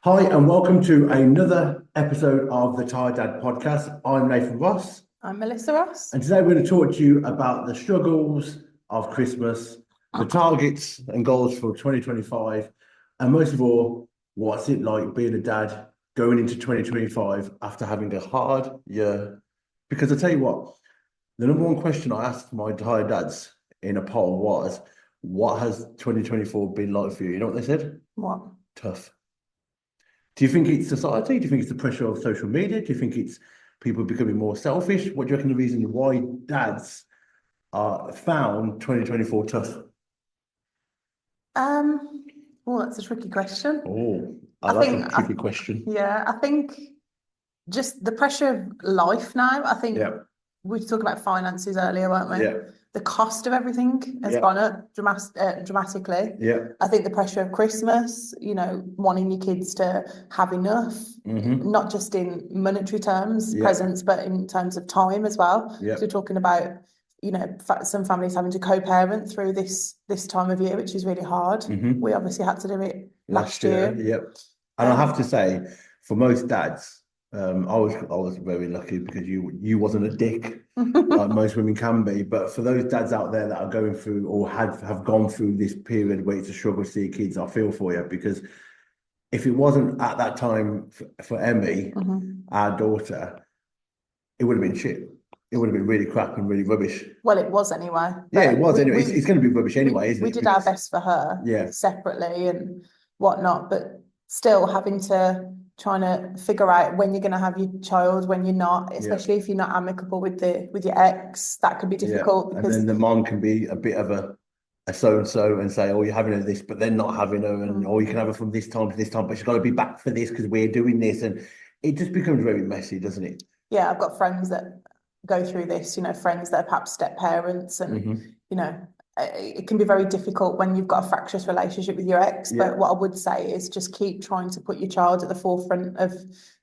Hi, and welcome to another episode of the Tired Dad podcast. I'm Nathan Ross, I'm Melissa Ross. and today we're going to talk to you about the struggles of Christmas, the targets and goals for 2025, and most of all, what's it like being a dad going into 2025 after having a hard year? Because I tell you what, the number one question I asked my Tired Dads in a poll was, what has 2024 been like for you? You know what they said? What? Tough. Do you think it's society? Do you think it's the pressure of social media? Do you think it's people becoming more selfish? What do you reckon the reason why dads are found 2024 tough? Well, that's a tricky question. Oh, I I like a think, tricky question. yeah, I think just the pressure of life now. I think Yeah, we were talking about finances earlier, weren't we? yeah, The cost of everything has yeah, gone up dramatically. yeah. I think the pressure of Christmas, wanting your kids to have enough, Mm-hmm. not just in monetary terms, Yeah, presents, but in terms of time as well. yeah. So we're talking about, some families having to co-parent through this time of year, which is really hard. Mm-hmm. We obviously had to do it Last last year, year. yep. And I have to Um, say, for most dads, I was very lucky because you wasn't a dick like most women can be. But for those dads out there that are going through or have gone through this period where it's a struggle to see kids, I feel for you because if it wasn't at that time for Emmy, mhm. our daughter, it would have been shit. It would have been really crap and really rubbish. Well, it was anyway, Yeah, it but was we anyway. we It's going to be rubbish we anyway, isn't we it? did our Because best for her yeah, separately and whatnot, but still having to trying to figure out when you're going to have your child, when you're not, yeah. especially if you're not amicable with your ex, that could be Yeah, difficult and because then the mom can be a bit of a so and so and say, "Oh, you're having her this," but then not having her, and mm, oh, you can have her from this time to this time, but she's got to be back for this because we're doing this, and it just becomes very messy, doesn't it? yeah, I've got friends that go through this, friends that are perhaps step parents and, Hmm. it can be very difficult when you've got a fractious relationship with your ex. Yeah, But what I would say is just keep trying to put your child at the forefront of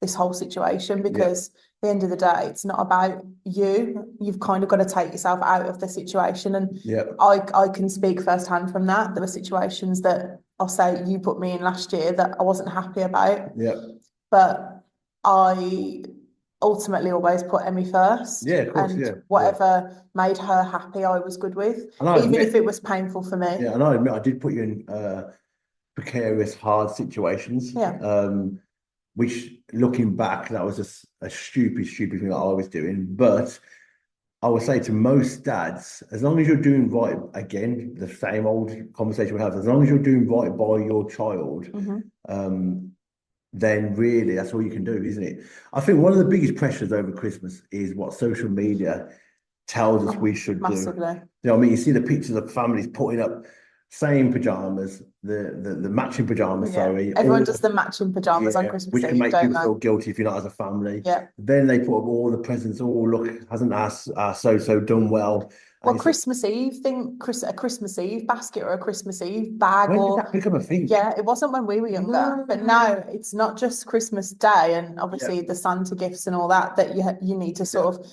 this whole situation yeah, because at the end of the day, it's not about you. You've kind of got to take yourself out of the situation. And yeah, I can speak firsthand from that. There were situations that I'll say you put me in last year that I wasn't happy about, yeah, but I ultimately always put Emmy first, yeah. Of course, and yeah, yeah. whatever made her happy, I was good with, And I even if admit, it was painful for me. yeah, and I admit, I did put you in precarious, hard situations. Yeah. Which looking back, that was a stupid thing that I was doing, but. I would say to most dads, as long as you're doing right, again, the same old conversation we have, as long as you're doing right by your child, Hmm. um, then really that's all you can do, isn't it? I think one of the biggest pressures over Christmas is what social media tells us we Oh, should do. massively. You know, what I mean, you see the pictures of families putting up same pajamas, the matching pajamas, Yeah. sorry, Everyone all does the matching pajamas on yeah, Christmas which can Eve, make don't people they? feel guilty if you're not as a family. Yeah. Then they put up all the presents. Oh, look, hasn't our so done well? And Well, it's like, Christmas Eve, a Christmas Eve basket or a Christmas Eve bag, when did or that become a thing? yeah, it wasn't when we were younger, but No. now it's not just Christmas Day and Yeah, obviously the Santa gifts and all that that you need to yeah. sort of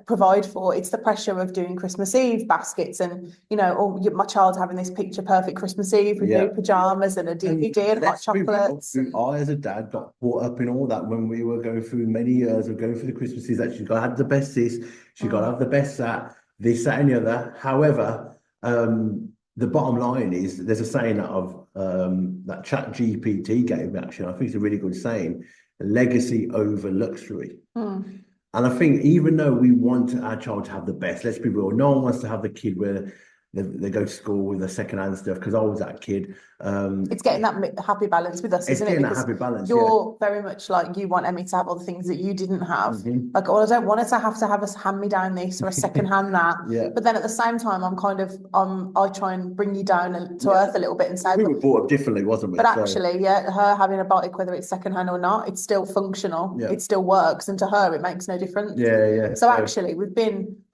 provide for. It's the pressure of doing Christmas Eve baskets and my child's having this picture perfect Christmas Eve with new Yeah. pajamas and a And DVD and hot let's be real, chocolates and I as a dad got caught up in all that when we were going through many years of going through the Christmases that she's got to have the best this, she's got to have mm, the best that, this, that, and the other. However, the bottom line is there's a saying of that Chat GPT gave me actually. I think it's a really good saying, legacy over luxury. mm. And I think even though we want our child to have the best, let's be real, no one wants to have the kid where they go to school with the secondhand stuff because I was that kid. It's getting that happy balance with us, It's isn't it? getting that Because happy balance, yeah. you're very much like you want Emmy to have all the things that you didn't have. Hmm. Like, well, I don't want her to have a hand me down this or a second hand that. Yeah, But then at the same time, I try and bring you down to yeah. earth a little bit and say, We were brought up differently, wasn't we? but So, actually, yeah, her having a bike, whether it's second hand or not, it's still functional. yeah, It still works, and to her, it makes no difference. yeah, yeah. So So, actually,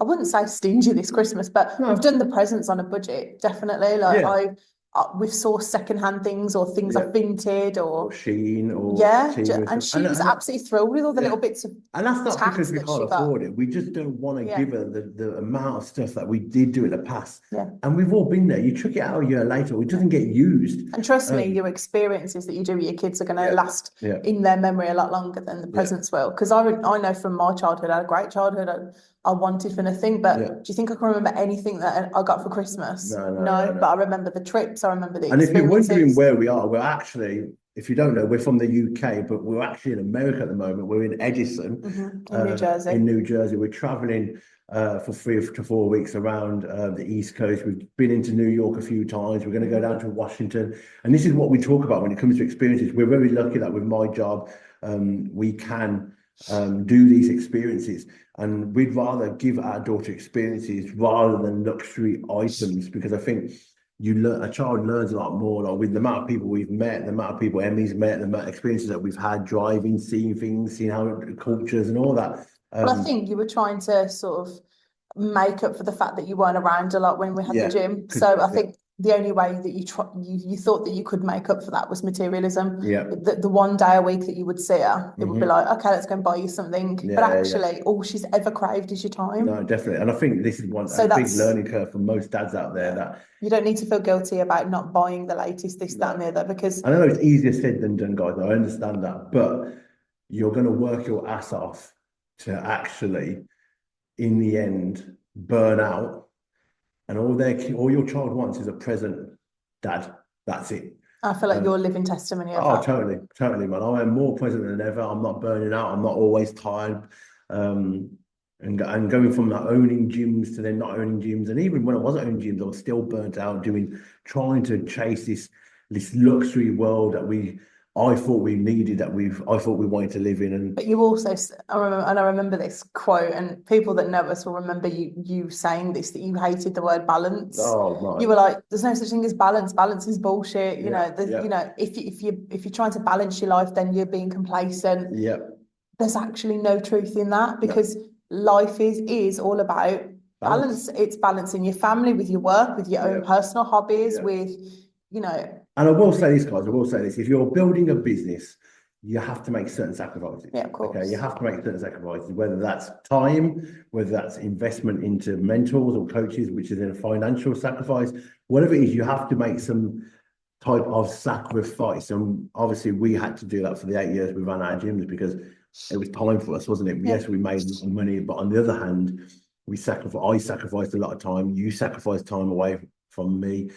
I wouldn't say stingy this Christmas, but we've no, done the presents on a budget, definitely. Like yeah, we've sourced secondhand things or things are Yeah. vintage Or or Shein or yeah, Temu and stuff. she was absolutely thrilled with all the Yeah. little bits of And that's not tat because we that she can't got. afford it. We just don't want to Yeah. give her the amount of stuff that we did do in the past. Yeah. And we've all been there. You chuck it out a year later, it doesn't get used. And trust me, your experiences that you do with your kids are going to last Yeah. in their memory a lot longer than the presents will. Because I know from my childhood, I had a great childhood. I wanted for nothing, but Yeah. do you think I can remember anything that I got for Christmas? No. But I remember the trips. I remember the And if you're wondering experiences. where we are, we're actually, if you don't know, we're from the UK, but we're actually in America at the moment. We're in Edison, In New Jersey. In New Jersey. We're traveling for 3 to 4 weeks around the East Coast. We've been into New York a few times. We're going to go down to Washington. And this is what we talk about when it comes to experiences. We're very lucky that with my job, we can do these experiences. And we'd rather give our daughter experiences rather than luxury items, because I think a child learns a lot more, like with the amount of people we've met, the amount of people Emmy's met, the amount of experiences that we've had driving, seeing things, seeing how cultures and all that. Well, I think you were trying to sort of make up for the fact that you weren't around a lot when we had the gym. So I think the only way that you thought that you could make up for that was materialism. Yeah. The 1 day a week that you would see her, it would be like, okay, let's go and buy you something. Yeah, but actually, all she's ever craved is your time. No, definitely. And I think this is a big learning curve for most dads out there, that you don't need to feel guilty about not buying the latest this, that, and the other, because I know it's easier said than done, guys. I understand that, but you're going to work your ass off to actually, in the end, burn out, and all your child wants is a present, Dad. That's it. I feel like you're a living testimony of that. Totally, man. I am more present than ever. I'm not burning out. I'm not always tired. And going from not owning gyms to then not owning gyms, and even when I wasn't owning gyms, I was still burnt out trying to chase this luxury world that I thought we needed, I thought we wanted to live in. And but you also, I remember this quote, and people that know us will remember you saying this, that you hated the word balance. Oh my! You were like, "There's no such thing as balance. Balance is bullshit." You know, if you're trying to balance your life, then you're being complacent. Yeah. There's actually no truth in that, because life is all about balance. It's balancing your family with your work, with your own personal hobbies, with, And I will say this, guys, if you're building a business, you have to make certain sacrifices. Yeah, of course. Okay, you have to make certain sacrifices, whether that's time, whether that's investment into mentors or coaches, which is in a financial sacrifice, whatever it is, you have to make some type of sacrifice. And obviously we had to do that for the 8 years we ran our gyms, because it was time for us, wasn't it? Yes, we made some money, but on the other hand, I sacrificed a lot of time. You sacrificed time away from me,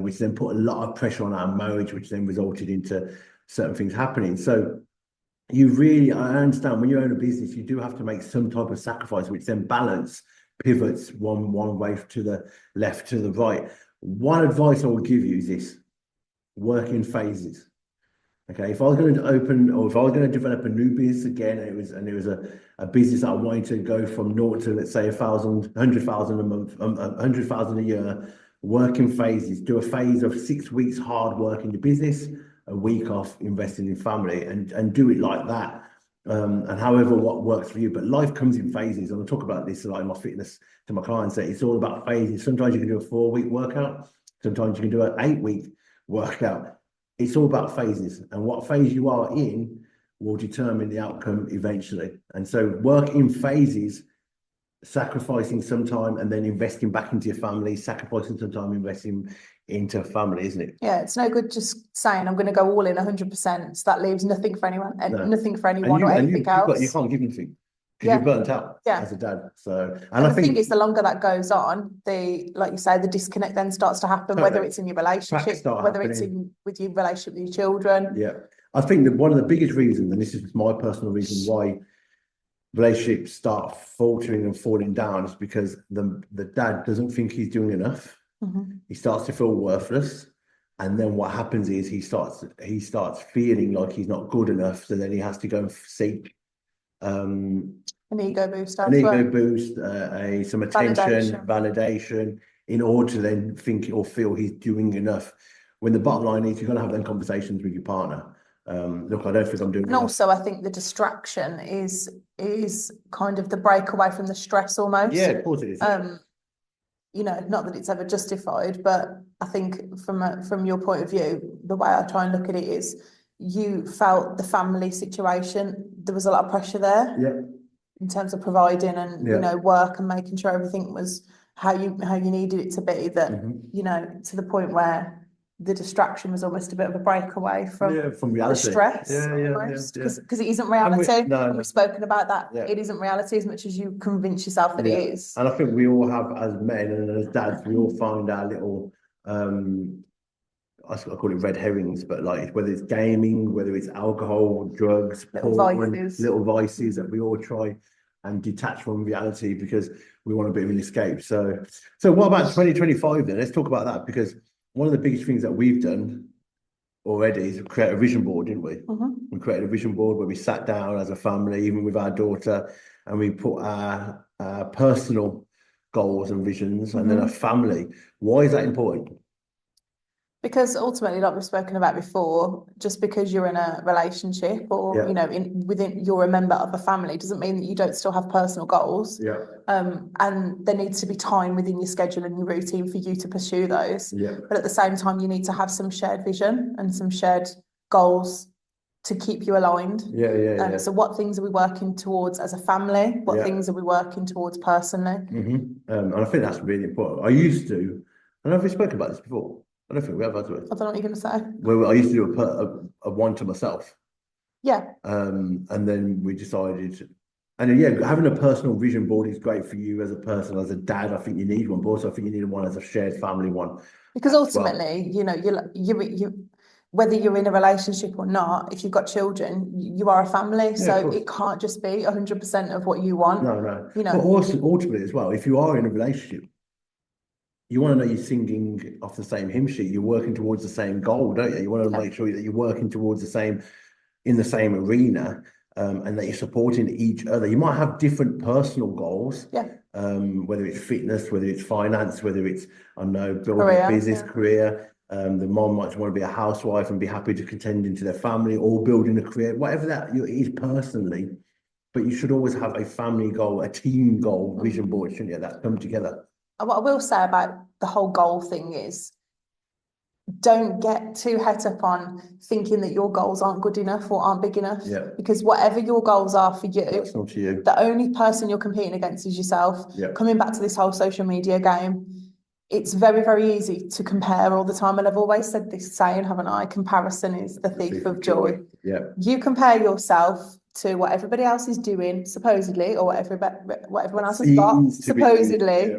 which then put a lot of pressure on our marriage, which then resulted into certain things happening. So I understand, when you own a business, you do have to make some type of sacrifice, which then pivots one way to the left, to the right. One advice I would give you is this: work in phases. Okay, if I was going to if I was going to develop a new business again, and it was a business that I wanted to go from naught to, let's say, 100,000 a month, 100,000 a year, work in phases. Do a phase of 6 weeks hard work in your business, a week off investing in family, and do it like that. And however what works for you. But life comes in phases, and I talk about this like in my fitness to my clients, that it's all about phases. Sometimes you can do a 4-week workout, sometimes you can do an 8-week workout. It's all about phases, and what phase you are in will determine the outcome eventually. And so work in phases, sacrificing some time and then investing back into your family, sacrificing some time, investing into a family, isn't it? Yeah, it's no good just saying I'm going to go all in 100%. So that leaves nothing for anyone, nothing for anyone or anything else. You can't give anything, because you're burnt out as a dad. So, and I think it's the longer that goes on, like you say, the disconnect then starts to happen, whether it's in your relationship, whether it's with your relationship with your children. Yeah, I think that one of the biggest reasons, and this is my personal reason why relationships start faltering and falling down, is because the dad doesn't think he's doing enough. He starts to feel worthless, and then what happens is he starts feeling like he's not good enough, so then he has to go and seek an ego boost, some attention, validation, in order to then think or feel he's doing enough. When the bottom line is, you're going to have them conversations with your partner. Look, I don't think I'm doing enough. And also, I think the distraction is kind of the breakaway from the stress almost. Yeah, of course it is. you know, not that it's ever justified, but I think from your point of view, the way I try and look at it is you felt the family situation, there was a lot of pressure there in terms of providing and, you know, work and making sure everything was how you needed it to be, that, you know, to the point where the distraction was almost a bit of a breakaway from reality. The stress, because it isn't reality. And we've spoken about that. It isn't reality as much as you convince yourself that it is. And I think we all have, as men and as dads, we all find our little, I call it red herrings, but like whether it's gaming, whether it's alcohol, drugs, little vices that we all try and detach from reality because we want a bit of an escape. So what about 2025 then? Let's talk about that, because one of the biggest things that we've done already is create a vision board, didn't we? We created a vision board where we sat down as a family, even with our daughter, and we put our personal goals and visions and then a family. Why is that important? Because ultimately, like we've spoken about before, just because you're in a relationship or you know, within you're a member of a family doesn't mean that you don't still have personal goals. And there needs to be time within your schedule and your routine for you to pursue those. But at the same time, you need to have some shared vision and some shared goals to keep you aligned. So what things are we working towards as a family? What things are we working towards personally? And I think that's really important. I used to, I don't know if we spoke about this before. I don't think we have, have we? I don't know what you're going to say. Well, I used to do a one to myself. And then we decided, and having a personal vision board is great for you as a person, as a dad. I think you need one, but also I think you need one as a shared family one. Because ultimately, you know, you whether you're in a relationship or not, if you've got children, you are a family. So it can't just be 100% of what you want. No. You know, but also ultimately as well, if you are in a relationship, you want to know you're singing off the same hymn sheet. You're working towards the same goal, don't you? You want to make sure that you're working towards in the same arena, and that you're supporting each other. You might have different personal goals, whether it's fitness, whether it's finance, whether it's, I don't know, building a business career. The mom might want to be a housewife and be happy to contend into their family, or building a career, whatever that is personally. But you should always have a family goal, a team goal, vision board, shouldn't you? That come together. What I will say about the whole goal thing is, don't get too het up on thinking that your goals aren't good enough or aren't big enough. Because whatever your goals are for you, that's not to you. The only person you're competing against is yourself. Coming back to this whole social media game, it's very, very easy to compare all the time. And I've always said this saying, haven't I? Comparison is the thief of joy. You compare yourself to what everybody else is doing, supposedly, or what everyone else has got, supposedly.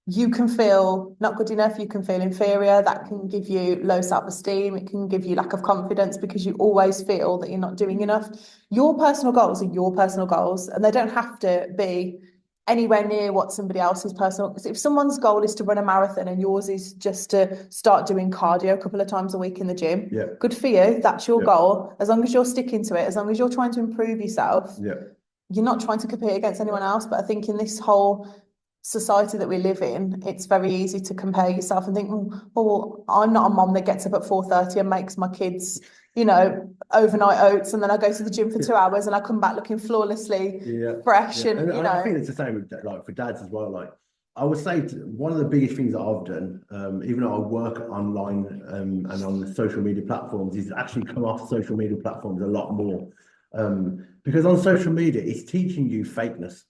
You can feel not good enough, you can feel inferior, that can give you low self-esteem, it can give you lack of confidence because you always feel that you're not doing enough. Your personal goals are your personal goals, and they don't have to be anywhere near what somebody else's personal. Because if someone's goal is to run a marathon and yours is just to start doing cardio a couple of times a week in the gym, good for you, that's your goal. As long as you're sticking to it, as long as you're trying to improve yourself, you're not trying to compete against anyone else. But I think in this whole society that we live in, it's very easy to compare yourself and think, well, I'm not a mom that gets up at 4:30 and makes my kids, you know, overnight oats, and then I go to the gym for 2 hours and I come back looking flawlessly fresh. And you know, I think it's the same with, like, for dads as well. Like, I would say one of the biggest things that I've done, even though I work online and on social media platforms, is actually come off social media platforms a lot more, because on social media it's teaching you fakeness.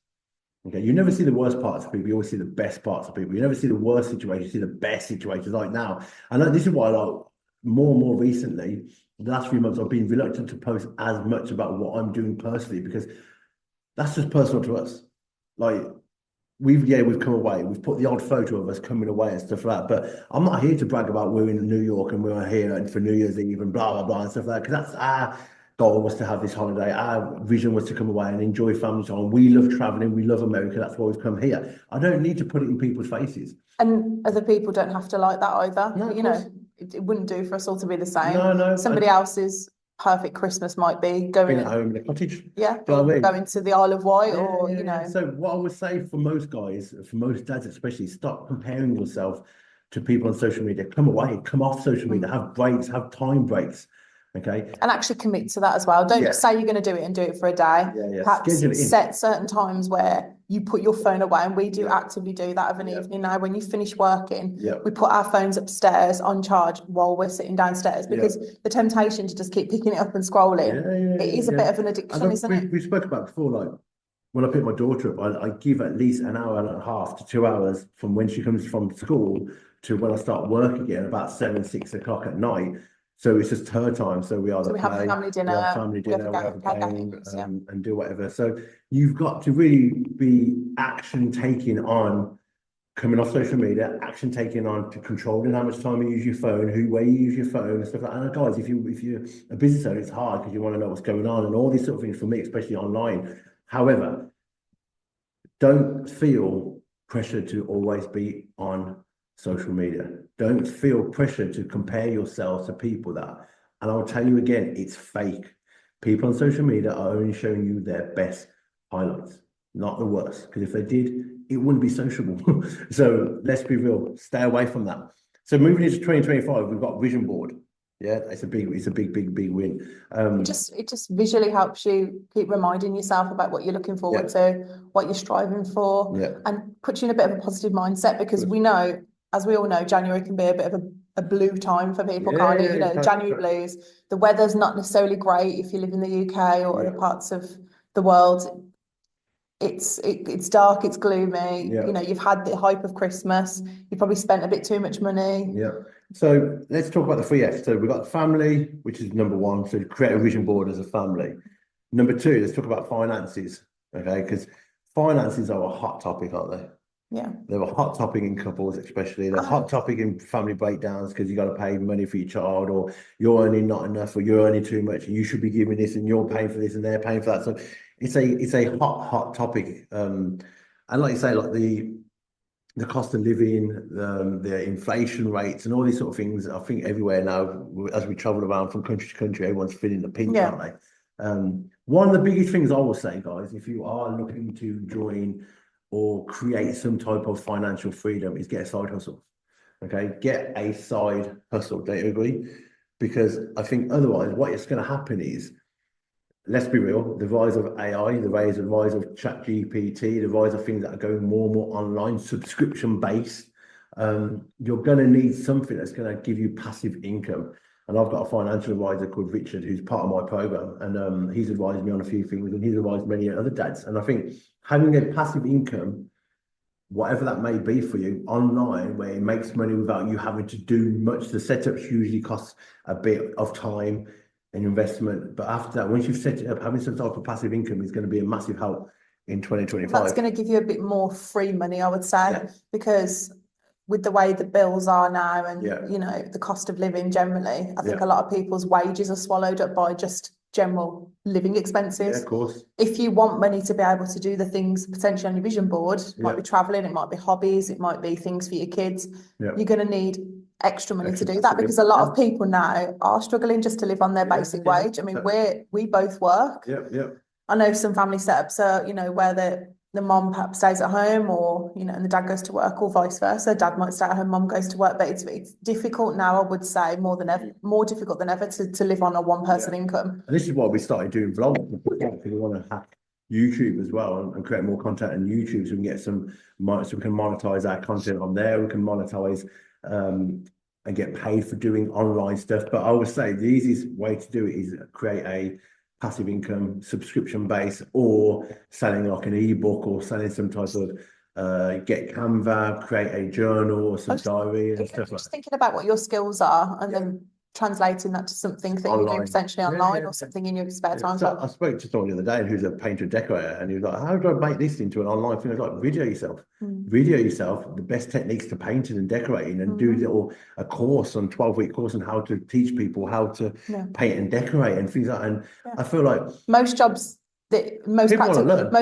Okay, you never see the worst parts of people. You always see the best parts of people. You never see the worst situations. You see the best situations. Like now, and this is why, like, more and more recently, the last few months, I've been reluctant to post as much about what I'm doing personally, because that's just personal to us. Like, we've come away. We've put the odd photo of us coming away and stuff like that. But I'm not here to brag about we're in New York and we're here for New Year's Eve and blah blah blah and stuff like that. Because that's our goal, was to have this holiday. Our vision was to come away and enjoy family time. We love traveling. We love America. That's why we've come here. I don't need to put it in people's faces. And other people don't have to like that either. No, you know, it wouldn't do for us all to be the same. No. Somebody else's perfect Christmas might be going at home in a cottage. Going to the Isle of Wight, or you know. So what I would say for most guys, for most dads especially, stop comparing yourself to people on social media. Come away, come off social media, have breaks, have time breaks. Okay. And actually commit to that as well. Don't say you're going to do it and do it for a day. Perhaps set certain times where you put your phone away, and we do actively do that of an evening now. When you finish working, we put our phones upstairs on charge while we're sitting downstairs, because the temptation to just keep picking it up and scrolling, it is a bit of an addiction, isn't it? We spoke about before, like when I pick my daughter up, I give at least an hour and a half to 2 hours from when she comes from school to when I start work again, about 7, 6 o'clock at night. So it's just her time. So we either have a family dinner, we have a game, and do whatever. So you've got to really be action taking on coming off social media, action taking on to controlling how much time you use your phone, where you use your phone and stuff like that. And guys, if you're a business owner, it's hard because you want to know what's going on and all these sort of things for me, especially online. However, don't feel pressure to always be on social media. Don't feel pressure to compare yourself to people that, and I'll tell you again, it's fake. People on social media are only showing you their best highlights, not the worst. Because if they did, it wouldn't be sociable. So let's be real, stay away from that. So moving into 2025, we've got vision board. Yeah, it's a big win. It just visually helps you keep reminding yourself about what you're looking forward to, what you're striving for, and puts you in a bit of a positive mindset, because we know, as we all know, January can be a bit of a blue time for people, can't it? You know, January blues. The weather's not necessarily great if you live in the UK or other parts of the world. It's dark, it's gloomy. You know, you've had the hype of Christmas. You probably spent a bit too much money. Yeah. So let's talk about the 3 F's. So we've got family, which is number one. So create a vision board as a family. Number two, let's talk about finances. Okay, because finances are a hot topic, aren't they? Yeah. They're a hot topic in couples, especially. They're a hot topic in family breakdowns because you got to pay money for your child, or you're earning not enough, or you're earning too much, and you should be giving this, and you're paying for this, and they're paying for that. So it's a hot topic. And like you say, like the cost of living, the inflation rates, and all these sort of things. I think everywhere now, as we travel around from country to country, everyone's feeling the pinch, aren't they? One of the biggest things I will say, guys, if you are looking to join or create some type of financial freedom, is get a side hustle. Okay, get a side hustle. Don't you agree? Because I think otherwise, what is going to happen is, let's be real, the rise of AI, the rise of ChatGPT, the rise of things that are going more and more online, subscription based. You're going to need something that's going to give you passive income. And I've got a financial advisor called Richard, who's part of my program, and he's advised me on a few things, and he's advised many other dads. And I think having a passive income, whatever that may be for you, online, where it makes money without you having to do much, the setup usually costs a bit of time and investment. But after that, once you've set it up, having some type of passive income is going to be a massive help in 2025. That's going to give you a bit more free money, I would say, because with the way the bills are now, and you know, the cost of living generally, I think a lot of people's wages are swallowed up by just general living expenses. Yeah, of course. If you want money to be able to do the things potentially on your vision board, it might be traveling, it might be hobbies, it might be things for your kids. You're going to need extra money to do that, because a lot of people now are struggling just to live on their basic wage. I mean, we both work. I know some family setups are, you know, where the mom perhaps stays at home, or, you know, and the dad goes to work, or vice versa. Dad might stay at home, mom goes to work, but it's difficult now, I would say, more difficult than ever to live on a one-person income. And this is why we started doing vlogs, because we want to hack YouTube as well and create more content on YouTube, so we can get so we can monetize our content on there. We can monetize and get paid for doing online stuff. But I would say the easiest way to do it is create a passive income subscription base, or selling like an ebook, or selling some type of get Canva, create a journal or some diary and stuff like that. Just thinking about what your skills are, and then translating that to something that you're doing potentially online, or something in your spare time. So I spoke to someone the other day who's a painter decorator, and he was like, how do I make this into an online thing? I was like, video yourself the best techniques to painting and decorating, and do a course, on 12-week course on how to teach people how to paint and decorate and things like that. And I feel like most jobs, most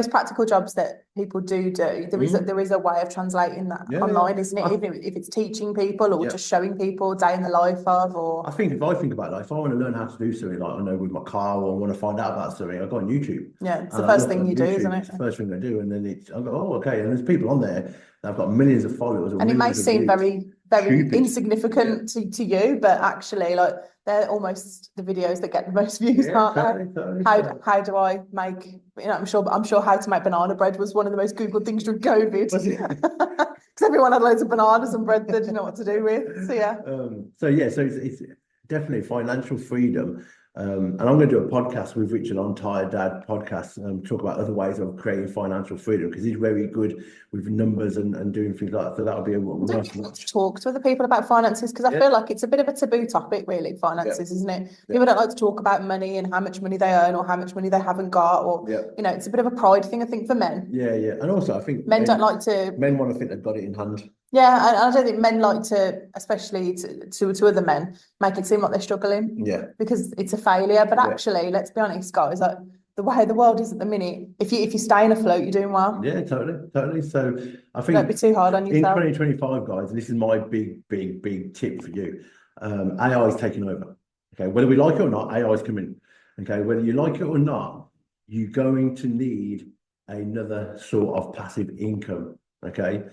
practical jobs that people do, there is a way of translating that online, isn't it? Even if it's teaching people, or just showing people day in the life of, or I think if I think about it, like, if I want to learn how to do something, like I know with my car, or I want to find out about something, I go on YouTube. Yeah, it's the first thing you do, isn't it? It's the first thing I do, and then I go, oh, okay. And there's people on there that have got millions of followers, and it may seem very very Stupid. insignificant to you, but actually, like, they're almost the videos that get the most views, aren't they? How do I make, you know, I'm sure how to make banana bread was one of the most Googled things during COVID. Was it? Because everyone had loads of bananas and bread they didn't know what to do with. So yeah. So it's definitely financial freedom. And I'm going to do a podcast with Richard on Tired Dad podcast, talk about other ways of creating financial freedom, because he's very good with numbers and doing things like that. So that'll be a Don't you like to talk to other people about finances? Because I feel like it's a bit of a taboo topic, really, finances, isn't it? People don't like to talk about money and how much money they earn or how much money they haven't got, or you know, it's a bit of a pride thing, I think, for men. Yeah, and also I think men don't like to. Men want to think they've got it in hand. Yeah, I don't think men like to, especially to other men, make it seem like they're struggling. Yeah. Because it's a failure. But actually, let's be honest, guys, like the way the world is at the minute, if you stay afloat, you're doing well. Yeah, totally. So I think don't be too hard on yourself. In 2025, guys, this is my big tip for you. AI is taking over. Okay, whether we like it or not, AI is coming. Okay, whether you like it or not, you're going to need another sort of passive income. Okay.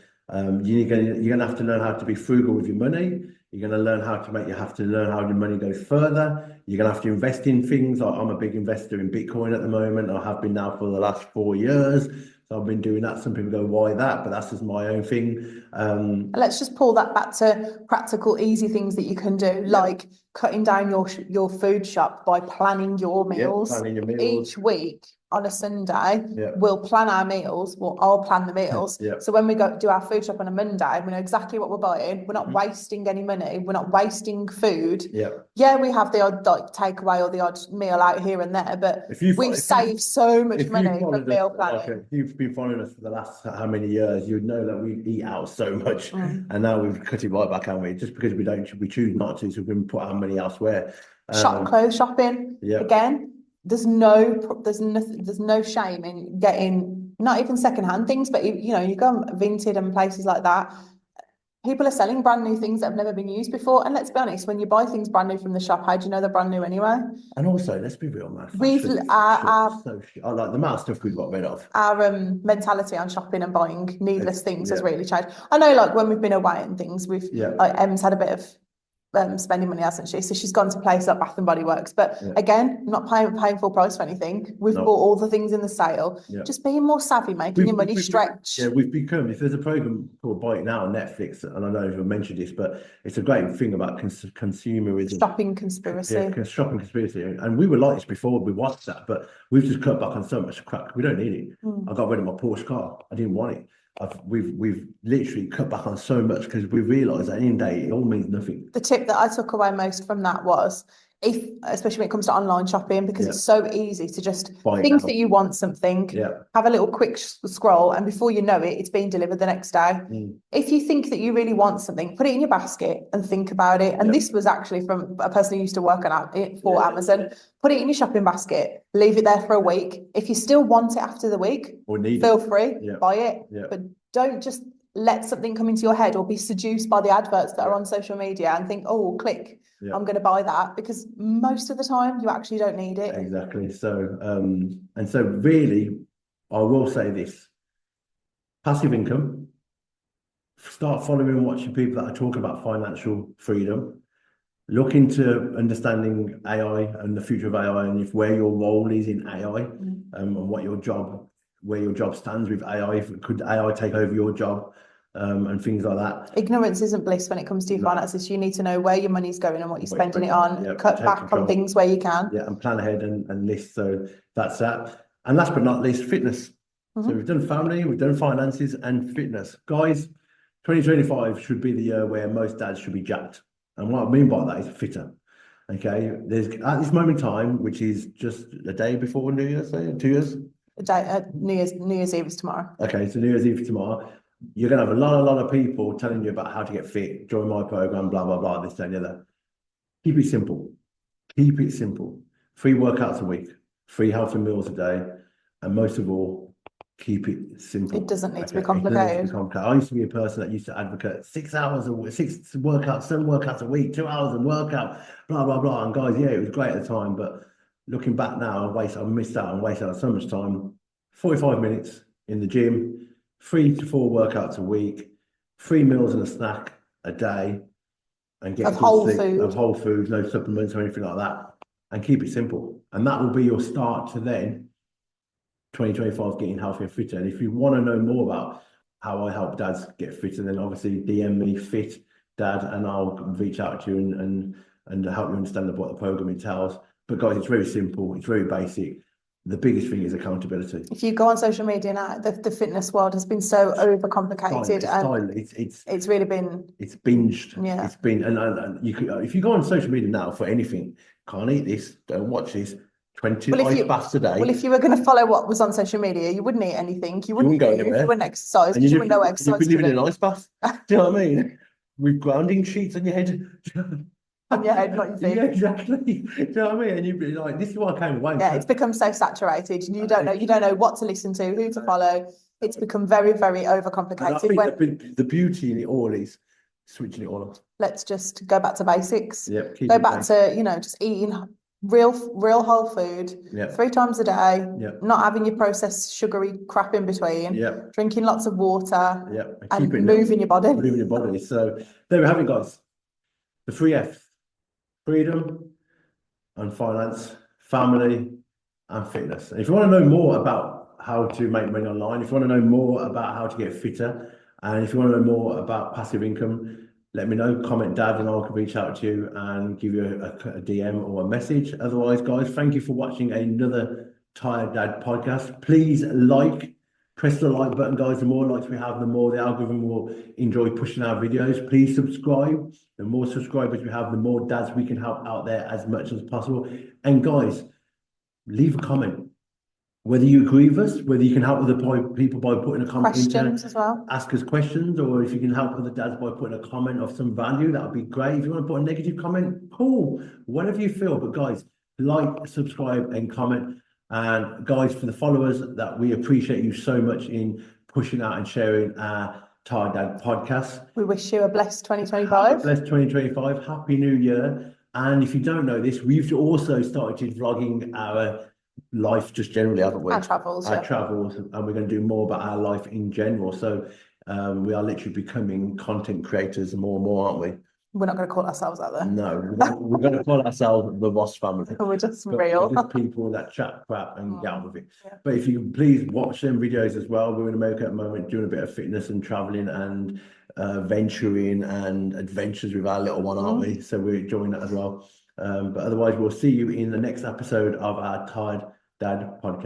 You're gonna have to learn how to be frugal with your money. You're gonna learn how to you have to learn how your money goes further. You're gonna have to invest in things. I'm a big investor in Bitcoin at the moment. I have been now for the last 4 years. So I've been doing that. Some people go, why that? But that's just my own thing. Let's just pull that back to practical, easy things that you can do, like cutting down your food shop by planning your meals. Planning your meals. Each week on a Sunday, we'll plan our meals. Well, I'll plan the meals. So when we go do our food shop on a Monday, we know exactly what we're buying. We're not wasting any money. We're not wasting food. Yeah, we have the odd takeaway or the odd meal out here and there, but we've saved so much money from meal planning. If you've been following us for the last how many years, you'd know that we eat out so much, and now we've cut it right back, haven't we? Just because we choose not to, so we can put our money elsewhere. Clothes shopping. Again. There's no shame in getting not even secondhand things, but you know, you go on Vinted and places like that. People are selling brand new things that have never been used before. And let's be honest, when you buy things brand new from the shop, how do you know they're brand new anyway? And also, let's be real, man. I like the amount of stuff we've got rid of. Our mentality on shopping and buying needless things has really changed. I know, like when we've been away and things, we've like Em's had a bit of spending money, hasn't she? So she's gone to places like Bath and Body Works, but again, not paying full price for anything. We've bought all the things in the sale. Just being more savvy, making your money stretch. We've become. If there's a program called Buy It Now on Netflix, and I know you've mentioned this, but it's a great thing about consumerism, shopping conspiracy, shopping conspiracy. And we were like this before we watched that, but we've just cut back on so much crap. We don't need it. I got rid of my Porsche car. I didn't want it. We've literally cut back on so much because we realised at the end of the day it all means nothing. The tip that I took away most from that was, especially when it comes to online shopping, because it's so easy to just think that you want something, have a little quick scroll, and before you know it, it's being delivered the next day. If you think that you really want something, put it in your basket and think about it. And this was actually from a person who used to work on it for Amazon. Put it in your shopping basket, leave it there for a week. If you still want it after the week, feel free, buy it. But don't just let something come into your head or be seduced by the adverts that are on social media and think, oh, click, I'm going to buy that, because most of the time you actually don't need it. Exactly. So, and so really, I will say this: passive income. Start following and watching people that are talking about financial freedom. Look into understanding AI and the future of AI, and where your role is in AI, and what where your job stands with AI. Could AI take over your job? And things like that. Ignorance isn't bliss when it comes to your finances. You need to know where your money's going and what you're spending it on. Cut back on things where you can. And plan ahead and list. So that's that. And last but not least, fitness. So we've done family, we've done finances and fitness. Guys, 2025 should be the year where most dads should be jacked. And what I mean by that is fitter. Okay, there's at this moment in time, which is just a day before New Year's, 2 years. New Year's Eve is tomorrow. Okay, so New Year's Eve tomorrow. You're going to have a lot of people telling you about how to get fit, join my program, blah, blah, blah, this, that, and the other. Keep it simple. Keep it simple. 3 workouts a week, 3 healthy meals a day, and most of all, keep it simple. It doesn't need to be complicated. I used to be a person that used to advocate 6 hours a week, 6 workouts, 7 workouts a week, 2 hours of workout, blah, blah, blah. And guys, it was great at the time, but looking back now, I missed out and wasted out so much time. 45 minutes in the gym, 3 to 4 workouts a week, 3 meals and a snack, a day and get Of good whole sleep, food. of whole foods, no supplements or anything like that, and keep it simple. And that will be your start to then 2025 getting healthier and fitter. And if you want to know more about how I help dads get fitter, then obviously DM me fit dad and I'll reach out to you and help you understand what the program entails. But guys, it's very simple, it's very basic. The biggest thing is accountability. If you go on social media now, the fitness world has been so overcomplicated, and it's really been, it's binged. Yeah. It's been, and you could, if you go on social media now for anything, can't eat this, don't watch this, 20 ice baths a day. well, if you were going to follow what was on social media, you wouldn't eat anything. You wouldn't go move, anywhere. you wouldn't exercise, because you wouldn't know what exercise you'd be living to in an ice bath. Do you know what I mean? With grounding sheets on your head. on your head, not your feet. Yeah, exactly. Do you know what I mean? And you'd be like, this is why I came away. Yeah, it's become so saturated, and you don't know what to listen to, who to follow. It's become very, very And I overcomplicated. think the beauty in it all is switching it all off. Let's just go back to basics. Yeah, Go back to, just eating real whole food, Yeah. 3 times a day, Yeah. not having your processed sugary crap in between, Yeah. drinking lots of water, Yeah. and keep it moving your body. Moving your body. So there we have it, guys. The 3 F's: freedom and finance, family and fitness. And if you want to know more about how to make money online, if you want to know more about how to get fitter, and if you want to know more about passive income, let me know, comment dad, and I can reach out to you and give you a DM or a message. Otherwise, guys, thank you for watching another Tired Dad podcast. Please press the like button, guys. The more likes we have, the more the algorithm will enjoy pushing our videos. Please subscribe. The more subscribers we have, the more dads we can help out there as much as possible. And guys, leave a comment. Whether you agree with us, whether you can help other people by putting a comment Questions as well. ask us questions, or if you can help other dads by putting a comment of some value, that would be great. If you want to put a negative comment, cool, whatever you feel. But guys, like, subscribe and comment. And guys, for the followers, that we appreciate you so much in pushing out and sharing our Tired Dad podcast. We wish you a blessed 2025. Blessed 2025. Happy New Year. And if you don't know this, we've also started vlogging our life just generally, haven't we? Our travels, and we're going to do more about our life in general. So we are literally becoming content creators more and more, aren't we? We're not going to call ourselves out there. No, we're going to call ourselves the Ross family. We're just But real. we're just people that chat crap and get on with it. Yeah. But if you can please watch them videos as well. We're in America at the moment doing a bit of fitness and traveling and venturing and adventures with our little one, aren't we? So we're enjoying that as well. But otherwise, we'll see you in the next episode of our Tired Dad podcast.